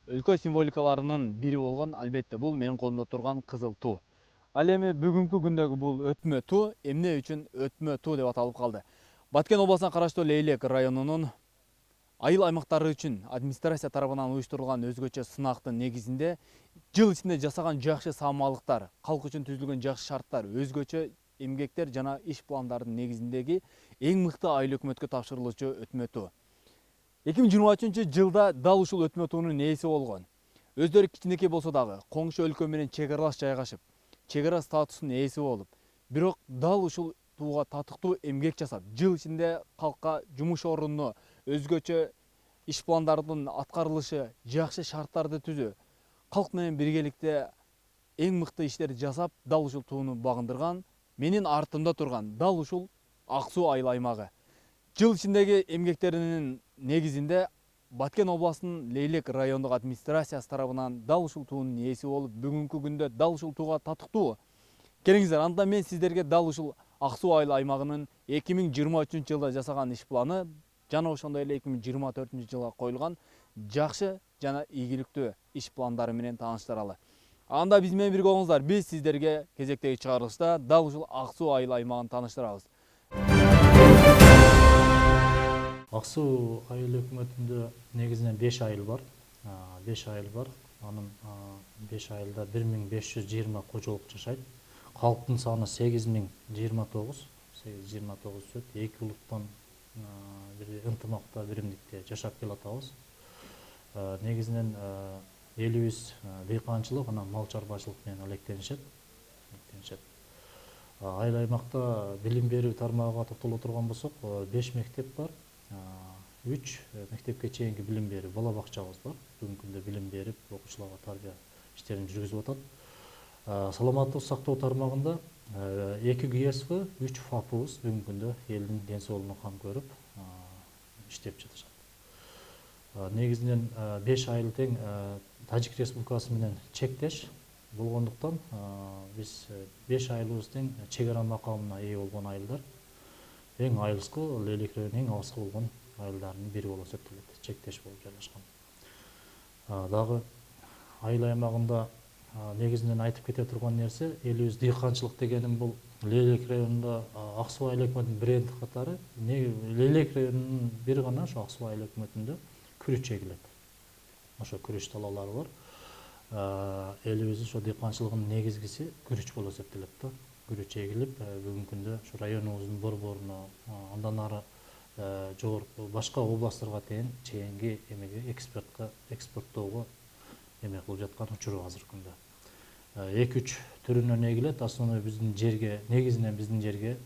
өлкө символикаларынын бири болгон албетте бул менин колумда турган кызыл туу. Ал эми бүгүнкү күндөгү бул өтмө туу эмне үчүн өтмө туу деп аталып калды? Баткен областына караштуу Лейлек районунун айыл аймактары үчүн администрация тарабынан уюштурулган өзгөчө сынактын негизинде жыл ичинде жасаган жакшы саамалыктар, калк үчүн түзүлгөн жакшы шарттар, өзгөчө эмгектер жана иш пландардын негизиндеги эң мыкты айыл өкмөткө тапшырылуучу өтмө туу. 2023 жылда дал ушул өтмө туунун ээси болгон. Өздөрү кичинекей болсо дагы коңшу өлкө менен чек аралаш жайгашып, чек ара статусунун ээси болуп, бирок дал ушул тууга татыктуу эмгек жасап, жыл ичинде калкка жумуш орунну, өзгөчө иш пландардын аткарылышы, жакшы шарттарды түзүү, калк менен биргеликте эң мыкты иштерди жасап, дал ушул тууну багындырган, менин артымда турган дал ушул Ак Суу айыл аймагы. Жыл ичиндеги эмгектеринин негизинде Баткен областынын Лейлек райондук администрациясы тарабынан дал ушул туунун ээси болуп, бүгүнкү күндө дал ушул тууга татыктуу. Келиңиздер, анда мен сиздерге дал ушул Ак Суу айыл аймагынын 2023 жылда жасаган иш планы жана ошондой эле 2024 жылга коюлган жакшы жана ийгиликтүү иш пландары менен тааныштыралы. Анда биз менен бирге болуңуздар, биз сиздерге кезектеги чыгарылышта дал ушул Ак Суу айыл аймагын тааныштырабыз. Ак Суу айыл өкмөтүндө негизинен 5 айыл бар. 5 айыл бар. Анын 5 айылда 1520 кожолук жашайт. Калктын саны 8029. 829 өт. Эки улуттан бир ынтымакта, биримдикте жашап келатабыз. Негизинен элибиз дыйканчылык, анан мал чарбачылык менен алектенишет. Айыл аймакта билим берүү тармагына токтоло турган болсок, 5 мектеп бар. 3 мектепке чейинки билим берүү бала бакчабыз бар. Бүгүнкү күндө билим берип, окуучуларга тарбия иштерин жүргүзүп атат. Саламаттык сактоо тармагында 2 ГСВ, 3 ФАПыбыз бүгүнкү күндө элдин ден соолугуна кам көрүп иштеп жатышат. Негизинен 5 айыл тең Тажик Республикасы менен чектеш болгондуктан биз 5 айылыбыз тең чек ара макамына ээ болгон айылдар. Эң айылсызгы Лейлек районунун эң алыскы болгон айылдардын бири болуп эсептелет, чектеш болуп жайгашкан. Дагы айыл аймагында негизинен айтып кете турган нерсе, элибиз дыйканчылык дегеним бул Лейлек районунда Ак Суу айыл өкмөтүнүн бренди катары Лейлек районунун бир гана ошо Ак Суу айыл өкмөтүндө күрүч эгилет. Ошо күрүч талаалары бар. Элибиздин ошо дыйканчылыгынын негизгиси күрүч болуп эсептелет да. Күрүч эгилип, бүгүнкү күндө ошо районубуздун борборуна, андан ары жогорку башка областтарга чейинги эмеге экспорттоого эме кылып жаткан учуру азыркы күндө. 2-3 түрүнөн эгилет. Основной биздин жерге, негизинен биздин жерге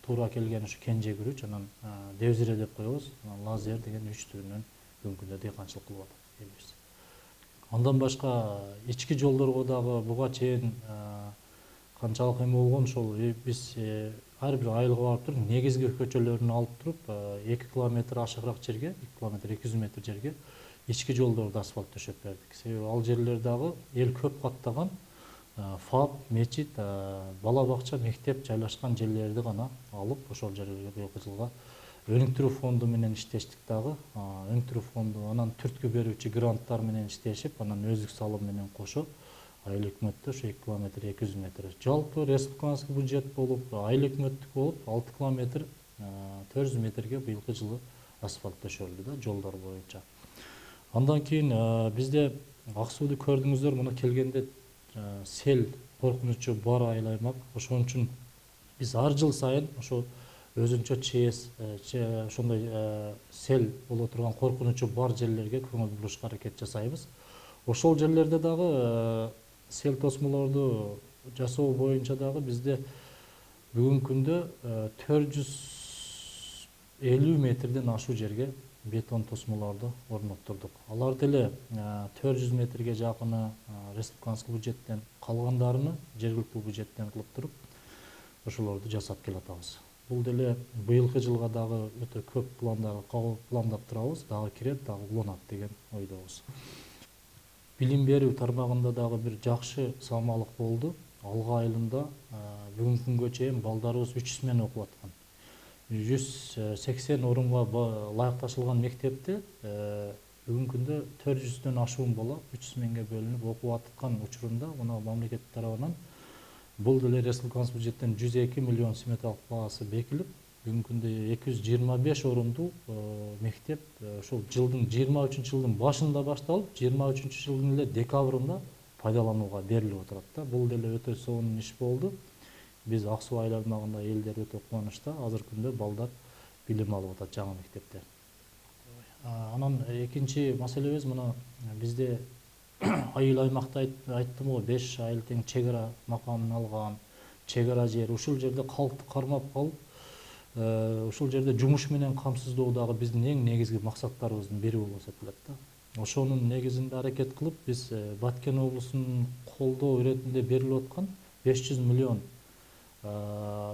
туура келген ушу кенже күрүч, анан девзире деп коебуз, лазер деген 3 түрүнөн бүгүнкү күндө дыйканчылык кылып атат элибиз. Андан башка ички жолдорго дагы буга чейин канчалык эме болгон, ошол биз ар бир айылга барып туруп, негизги көчөлөрүн алып туруп, 2 километр ашыгыраак жерге, 2 километр 200 метр жерге ички жолдорду асфальт төшөп бердик. Себеби ал жерлер дагы эл көп каттаган ФАП, мечит, бала бакча, мектеп жайлашкан жерлерди гана алып, ошол жерлерге быйылкы жылга өнүктүрүү фонду менен иштештик дагы. Өнүктүрүү фонду анан түрткү берүүчү гранттар менен иштешип, анан өздүк салым менен кошо айыл өкмөттө ошо 2 километр 200 метр. Жалпы республикалык бюджет болуп, айыл өкмөттүк болуп 6 километр 400 метрге быйылкы жылы асфальт төшөлдү да, жолдор боюнча. Андан кийин бизде Ак Сууду көрдүңүздөр, мына келгенде сел коркунучу бар айыл аймак. Ошон үчүн биз ар жыл сайын ошо өзүнчө ЧС, ошондой сел боло турган коркунучу бар жерлерге көңүл бурушка аракет жасайбыз. Ошол жерлерде дагы сел тосмолорду жасоо боюнча дагы бизде бүгүнкү күндө 450 метрден ашуу жерге бетон тосмолорду орноттурдук. Алар деле 400 метрге жакыны республикалык бюджеттен, калгандарыны жергиликтүү бюджеттен кылып туруп, ошолорду жасап келатабыз. Бул деле быйылкы жылга дагы өтө көп пландап турабыз, дагы кирет, дагы уланат деген ойдобуз. Билим берүү тармагында дагы бир жакшы саамалык болду. Алга айылында бүгүнкү күнгө чейин балдарыбыз 3 смена окуп аткан. 180 орунга ылайыкташылган мектепте бүгүнкү күндө 400дөн ашуун бала 300 миңге бөлүнүп окуп аткан учурунда мына мамлекет тарабынан бул деле республикабыз бюджеттен 102 миллион сметалык баасы бекилип, бүгүнкү күндө 225 орундуу мектеп ошол жылдын 23-жылдын башында башталып, 23-жылдын эле декабрында пайдаланууга берилип отурат да. Бул деле өтө сонун иш болду. Биз Ак Суу айыл аймагында элдер өтө кубанычта. Азыркы күндө балдар билим алып атат жаңы мектепте. Анан экинчи маселебиз мына бизде айыл аймакта айттым го, 5 айыл тең чек ара макамын алган, чек ара жер. Ушул жерде калкты кармап калып, ушул жерде жумуш менен камсыздоо дагы биздин эң негизги максаттарыбыздын бири болуп эсептелет да. Ошонун негизинде аракет кылып биз Баткен облусунун колдоо иретинде берилип аткан 500 миллион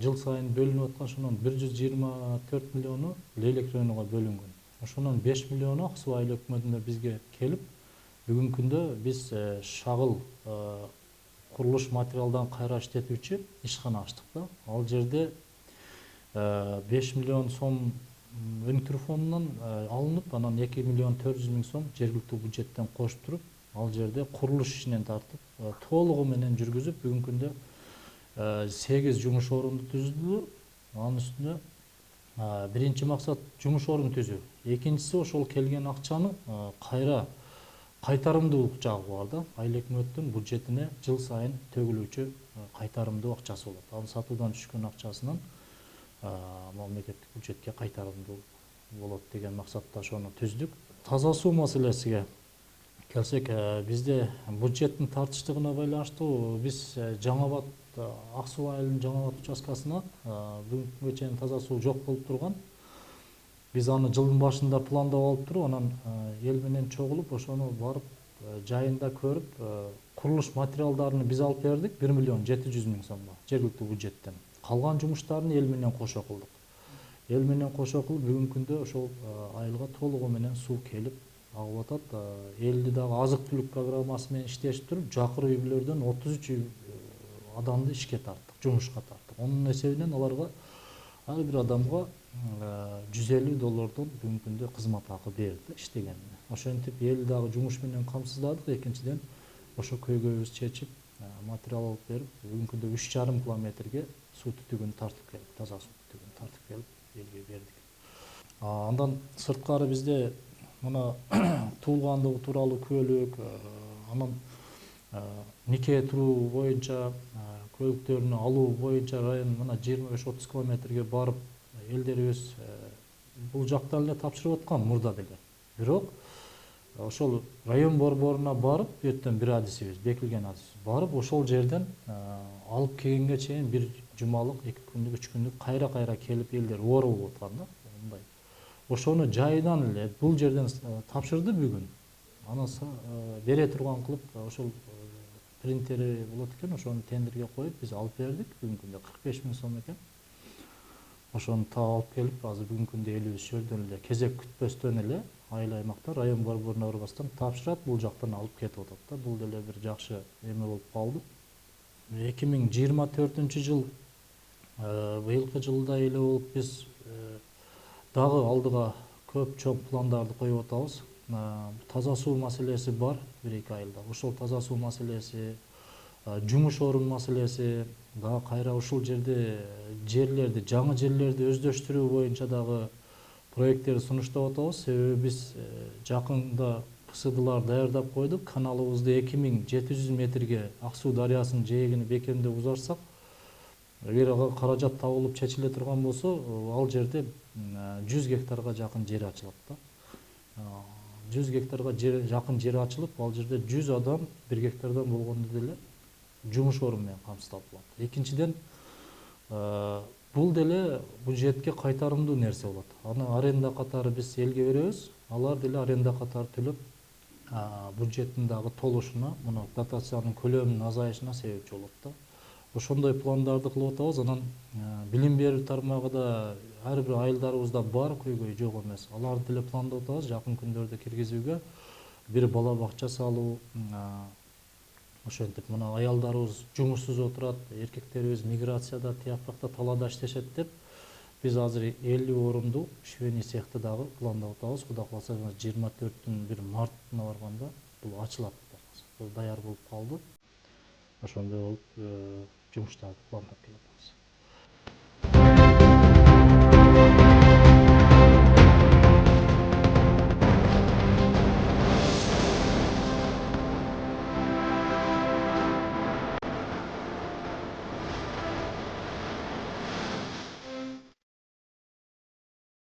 жыл сайын бөлүнүп аткан ошонун 124 миллиону Лейлек районуга бөлүнгөн. Ошонун 5 миллиону Ак Суу айыл өкмөтүнө бизге келип, бүгүнкү күндө биз шагыл курулуш материалдан кайра иштетүүчү ишкана ачтык да. Ал жерде 5 миллион сом өнүктүрүү фондунан алынып, анан 2 миллион 400 миң сом жергиликтүү бюджеттен кошуп туруп, ал жерде курулуш ишинен тартып, толугу менен жүргүзүп, бүгүнкү күндө 8 жумуш орунду түздү. Анын үстүнө биринчи максат жумуш орун түзүү. Экинчиси ошол келген акчаны кайра кайтарымдуулук жагы бар да. Айыл өкмөттүн бюджетине жыл сайын төгүлүүчү кайтарымдуу акчасы болот. Ал сатуудан түшкөн акчасынан мамлекеттик бюджетке кайтарымдуу болот деген максатта ошону түздүк. Таза суу маселесиге келсек, бизде бюджеттин тартыштыгына байланыштуу биз Жаңы Абад Ак Суу айылынын Жаңы Абад участкасына бүгүнкү күнгө чейин таза суу жок болуп турган. Биз аны жылдын башында пландап алып туруп, анан эл менен чогулуп, ошону барып жайында көрүп, курулуш материалдарын биз алып бердик 1 миллион 700 миң сомго жергиликтүү бюджеттен. Калган жумуштарын эл менен кошо кылдык. Эл менен кошо кылып, бүгүнкү күндө ошол айылга толугу менен суу келип агып атат. Элди дагы азык түлүк программасы менен иштешип туруп, жакыр үй бүлөлөрдөн 33 адамды ишке тарттык, жумушка тарттык. Онун эсебинен аларга ар бир адамга $150 бүгүнкү күндө кызмат акы берди иштегенине. Ошентип эл дагы жумуш менен камсыздадык. Экинчиден ошо көйгөйүбүздү чечип, материал алып берип, бүгүнкү күндө 3,5 километрге суу түтүгүн тартып келип, таза суу түтүгүн тартып келип элге бердик. Андан сырткары бизде мына туулгандыгы тууралуу куәлүк, анан нике туруу боюнча куәлүктөрүнү алуу боюнча район мына 25-30 километрге барып элдерибиз бул жактан эле тапшырып аткан мурда деле. Бирок ошол район борборуна барып, бүйөттөн бир адисибиз, бекилген адисибиз барып, ошол жерден алып келгенге чейин бир жумалык, 2 күндүк, 3 күндүк кайра келип элдер оору болуп аткан да. Мындай. Ошону жайынан эле бул жерден тапшырды бүгүн. Анан бере турган кылып ошол принтери болот экен, ошону тендерге коюп биз алып бердик. Бүгүнкү күндө 45 миң сом экен. Ошону таап алып келип, азыр бүгүнкү күндө элибиз шөлдөн эле кезек күтпөстөн эле айыл аймакта район борборуна барбастан тапшырат, бул жактан алып кетип атат да. Бул деле бир жакшы эме болуп калды. 2024 жыл быйылкы жылдай эле болуп биз дагы алдыга көп чоң пландарды коюп атабыз. Таза суу маселеси бар 1-2 айылда. Ошол таза суу маселеси, жумуш орун маселеси, дагы кайра ушул жерде жерлерди, жаңы жерлерди өздөштүрүү боюнча дагы проекттерди сунуштап атабыз. Себеби биз жакында ПСДлар даярдап койдук. Каналыбызды 2700 метрге Ак Суу дарыясынын жээгини бекемдеп узарсак, эгер ага каражат табылып чечиле турган болсо, ал жерде 100 гектарга жакын жер ачылат да. 100 гектарга жакын жер ачылып, ал жерде 100 адам 1 гектардан болгондо деле жумуш орун менен камсыздалып болот. Экинчиден, бул деле бюджетке кайтарымдуу нерсе болот. Аны аренда катары биз элге беребиз, алар деле аренда катары төлөп, бюджеттин дагы толушуна, мына дотациянын көлөмүнүн азайышына себепчи болот да. Ошондой пландарды кылып атабыз. Анан билим берүү тармагында ар бир айылдарыбызда бар, көйгөй жок эмес. Аларды деле пландап атабыз жакын күндөрдө киргизүүгө. Бир бала бакча салуу, ошентип мына аялдарыбыз жумушсуз отурат, эркектерибиз миграцияда, тияк бакта талаада иштешет деп Биз азыр 50 орунду швейный цехти дагы пландап атабыз. Кудай кааласа 24-тün бир мартына барганда бул ачылат. Бул даяр болуп калды. Ошондой болуп жумуштарды пландап келатабыз.